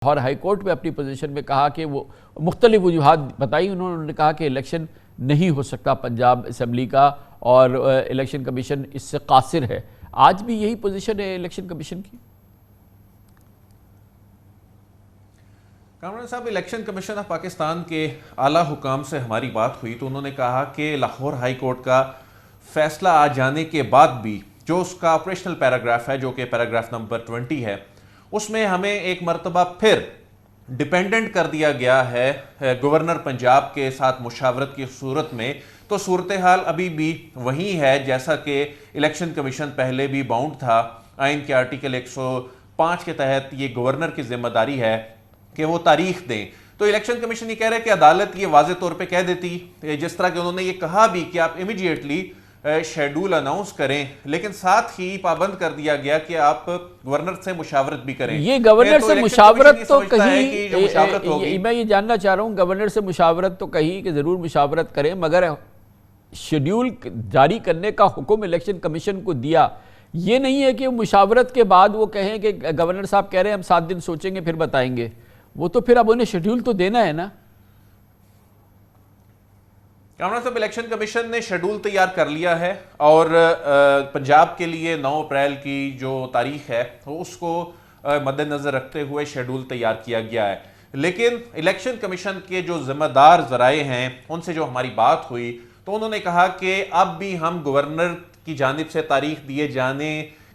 और high court में अपनी पोजीशन में कहा कि वो मुख्तलिफ वजूहात बताई। उन्होंने कहा कि इलेक्शन नहीं हो सकता पंजाब असम्बली का और इलेक्शन कमीशन इससे कासिर है। आज भी यही पोजीशन है इलेक्शन कमीशन की। कामरान साहब, इलेक्शन कमीशन ऑफ पाकिस्तान के आला हुकाम से हमारी बात हुई तो उन्होंने कहा कि लाहौर हाई कोर्ट का फैसला आ जाने के बाद भी जो उसका ऑपरेशनल पैराग्राफ है, जो कि पैराग्राफ नंबर 20 है, उसमें हमें एक मरतबा फिर डिपेंडेंट कर दिया गया है गवर्नर पंजाब के साथ मुशावरत की सूरत में। तो सूरत हाल अभी भी वही है जैसा कि इलेक्शन कमीशन पहले भी बाउंड था। आइन के आर्टिकल 105 के तहत ये गवर्नर की जिम्मेदारी है कि वो तारीख दें। तो इलेक्शन कमीशन ये कह रहा है कि अदालत ये वाज़े तौर पे कह देती, जिस तरह के उन्होंने ये कहा भी कि आप इमीडिएटली शेड्यूल अनाउंस करें, लेकिन साथ ही पाबंद कर दिया गया कि आप गवर्नर से मुशावरत भी करें। ये गवर्नर से मुशावरत तो कहीं, मैं ये जानना चाह रहा हूँ, गवर्नर से मुशावरत तो कहीं कि ज़रूर मुशावरत करें, मगर शेड्यूल जारी करने का हुक्म इलेक्शन कमीशन को दिया। ये नहीं है कि मुशावरत के बाद वो कहें कि गवर्नर साहब कह रहे हैं हम 7 दिन सोचेंगे फिर बताएंगे। वो तो फिर अब उन्हें शेड्यूल तो देना है ना। कामरान साहब, इलेक्शन कमीशन ने शेड्यूल तैयार कर लिया है और पंजाब के लिए 9 अप्रैल की जो तारीख है उसको मद्देनजर रखते हुए शेड्यूल तैयार किया गया है। लेकिन इलेक्शन कमीशन के जो जिम्मेदार जराए हैं उनसे जो हमारी बात हुई तो उन्होंने कहा कि अब भी हम गवर्नर की जानिब से तारीख दिए जाने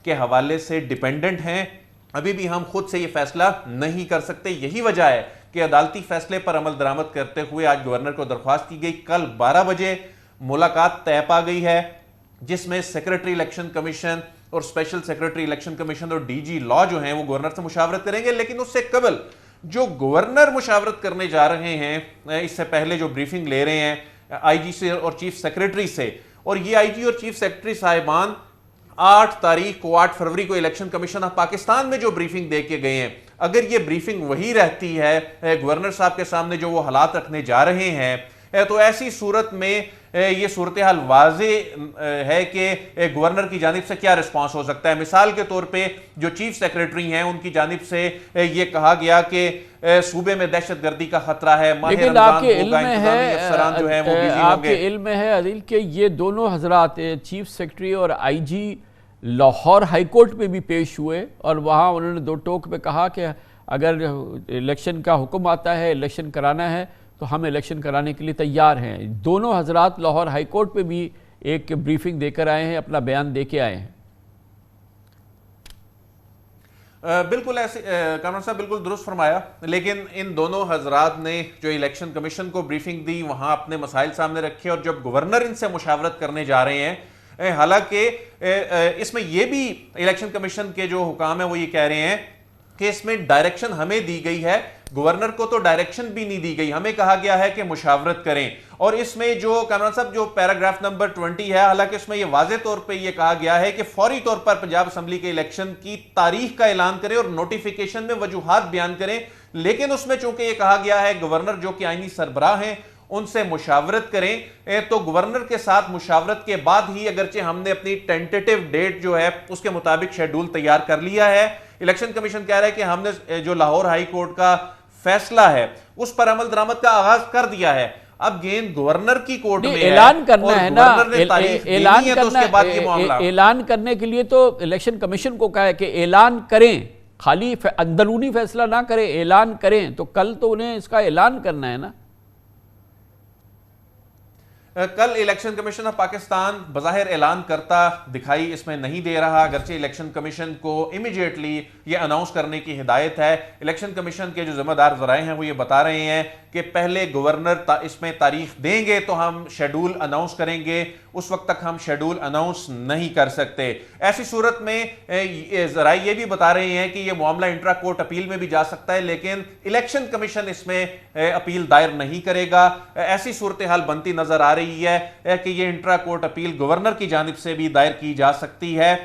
के हवाले से डिपेंडेंट हैं। अभी भी हम खुद से ये फैसला नहीं कर सकते। यही वजह है कि अदालती फैसले पर अमल दरामद करते हुए आज गवर्नर को दरख्वास्त की गई। कल 12 बजे मुलाकात तय पा गई है, जिसमें सेक्रेटरी इलेक्शन कमीशन और स्पेशल सेक्रेटरी इलेक्शन कमीशन और डीजी लॉ जो हैं वो गवर्नर से मुशावरत करेंगे। लेकिन उससे कबल जो गवर्नर मुशावरत करने जा रहे हैं, इससे पहले जो ब्रीफिंग ले रहे हैं आईजी से और चीफ सेक्रेटरी से, और ये आईजी और चीफ सेक्रेटरी साहिबान 8 तारीख को 8 फरवरी को इलेक्शन कमीशन ऑफ पाकिस्तान में जो ब्रीफिंग दे के गए हैं, अगर ये ब्रीफिंग वही रहती है गवर्नर साहब के सामने जो वो हालात रखने जा रहे हैं, तो ऐसी सूरत में ये सूरत हाल वाजे है कि गवर्नर की जानिब से क्या रिस्पांस हो सकता है। मिसाल के तौर पे जो चीफ सेक्रेटरी हैं उनकी जानिब से ये कहा गया कि सूबे में दहशतगर्दी का खतरा है। लेकिन आपके इल्म में है, आपके इल्म में है अदिल के ये दोनों हजरात चीफ सेक्रेटरी और आईजी लाहौर हाई कोर्ट में भी पेश हुए और वहाँ उन्होंने 2 टोक में कहा कि अगर इलेक्शन का हुक्म आता है, इलेक्शन कराना है तो हम इलेक्शन कराने के लिए तैयार हैं। दोनों हजरात लाहौर हाई कोर्ट में भी एक ब्रीफिंग देकर आए हैं, अपना बयान देके आए हैं। बिल्कुल ऐसे कामरान साहब बिल्कुल दुरुस्त फरमाया। लेकिन इन दोनों हजरात ने जो इलेक्शन कमीशन को ब्रीफिंग दी वहाँ अपने मसाइल सामने रखे, और जब गवर्नर इनसे मुशावरत करने जा रहे हैं, हालांकि इसमें यह भी इलेक्शन कमीशन के जो हुकाम है वो ये कह रहे हैं कि इसमें डायरेक्शन हमें दी गई है, गवर्नर को तो डायरेक्शन भी नहीं दी गई। हमें कहा गया है कि मुशावरत करें। और इसमें जो कामरान साहब जो पैराग्राफ नंबर 20 है, हालांकि इसमें यह वाजे तौर पे यह कहा गया है कि फौरी तौर पर पंजाब असेंबली के इलेक्शन की तारीख का ऐलान करें और नोटिफिकेशन में वजूहात बयान करें। लेकिन उसमें चूंकि यह कहा गया है गवर्नर जो कि आईनी सरबराह हैं उनसे मुशावरत करें, तो गवर्नर के साथ मुशावरत के बाद ही, अगरचे हमने अपनी टेंटेटिव डेट जो है उसके मुताबिक शेड्यूल तैयार कर लिया है। इलेक्शन कमीशन कह रहा है कि हमने जो लाहौर हाई कोर्ट का फैसला है उस पर अमल दरामद का आगाज कर दिया है। अब गेंद गवर्नर की कोर्ट में ऐलान करना है ना, ऐलान करने के लिए तो इलेक्शन कमीशन को कहा है कि ऐलान करें, खाली अंदरूनी फैसला ना करें, ऐलान करें। तो कल तो उन्हें इसका ऐलान करना है ना। कल इलेक्शन कमीशन ऑफ पाकिस्तान बज़ाहिर ऐलान करता दिखाई इसमें नहीं दे रहा, अगरचे इलेक्शन कमीशन को इमीडिएटली ये अनाउंस करने की हिदायत है। इलेक्शन कमीशन के जो जिम्मेदार जराए हैं वो ये बता रहे हैं कि पहले गवर्नर इसमें तारीख देंगे तो हम शेड्यूल अनाउंस करेंगे, उस वक्त तक हम शेड्यूल अनाउंस नहीं कर सकते। ऐसी सूरत में जराए ये भी बता रहे हैं कि ये मामला इंट्रा कोर्ट अपील में भी जा सकता है, लेकिन इलेक्शन कमीशन इसमें अपील दायर नहीं करेगा। ऐसी सूरत हाल बनती नजर आ रही है कि ये इंट्रा कोर्ट अपील गवर्नर की जानिब से भी दायर की जा सकती है।